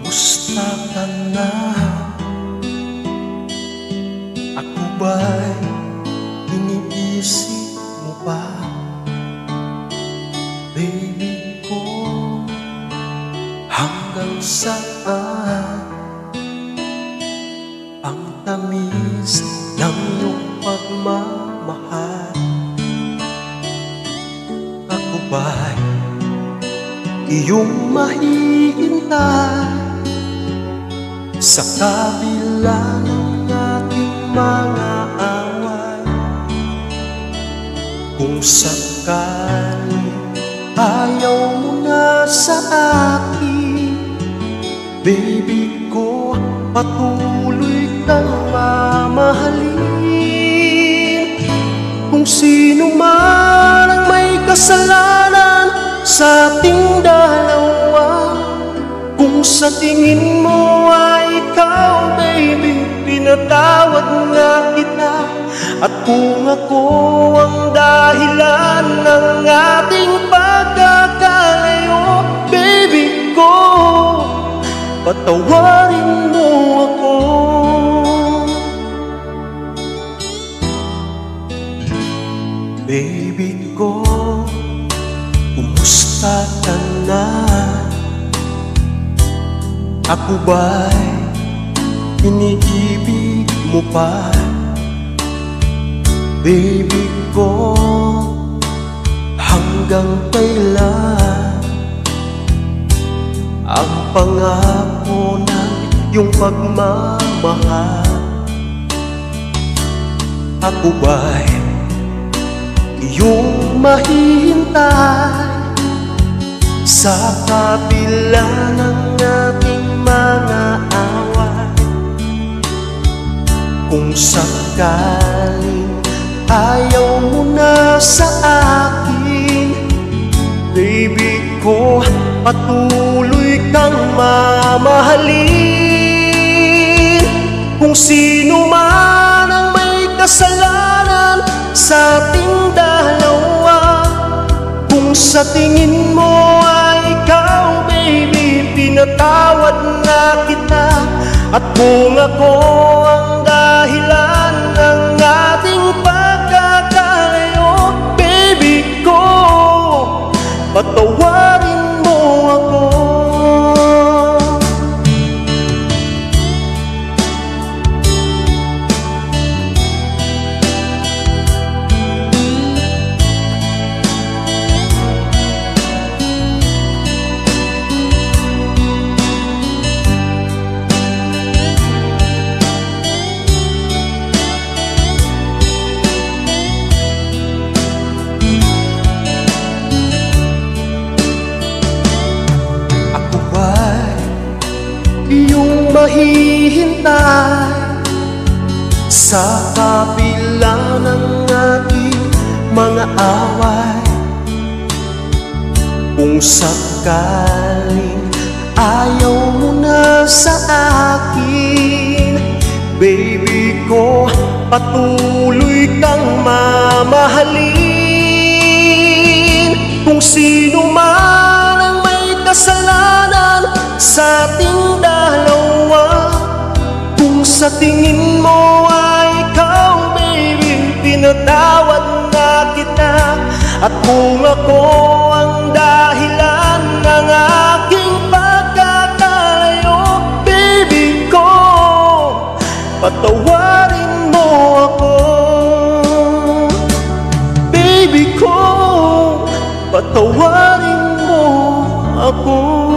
Kumusta ka na? Ako ba'y iniisip mo pa? Baby ko, hanggang saan ang tamis ng iyong pagmamahal? Ako ba'y iyong mahihintay sa kabila ng ating mga away? Kung sakali ayaw mo na sa akin, baby ko, patuloy kang mamahalin. Kung sino man ang may kasalanan sa ating dalawa, kung sa tingin mo ay ikaw, baby, pinatawad nga kita. At kung ako ang dahilan ng ating pagkakalayo, baby ko, patawarin mo ako. Baby ko, kumusta ka na? Ako ba'y iniibig mo pa? Baby ko, hanggang kailan ang pangako ng iyong pagmamahal? Ako ba'y iyong mahihintay sa kabila ng ating mga away? Kung sakaling ayaw mo na sa akin, baby ko, patuloy kang mamahalin. Kung sino man ang may kasalanan sa ating dalawa, kung sa tingin mo ay ikaw, baby, pinatawad na kita. At kung ako ang dahilan ng ating pagkakalayo, baby ko, patawarin mo ako. Iyong mahihintay sa kabila ng ating mga away. Kung sakaling ayaw mo na sa akin, baby ko, patuloy kang mamahalin. Kung sino man ang may kasalanan sa ating dalawa, kung sa tingin mo ay ikaw, baby, pinatawad na kita. At kung ako ang dahilan ng aking pagkakalayo, baby ko, patawarin mo ako. Baby ko, patawarin mo ako.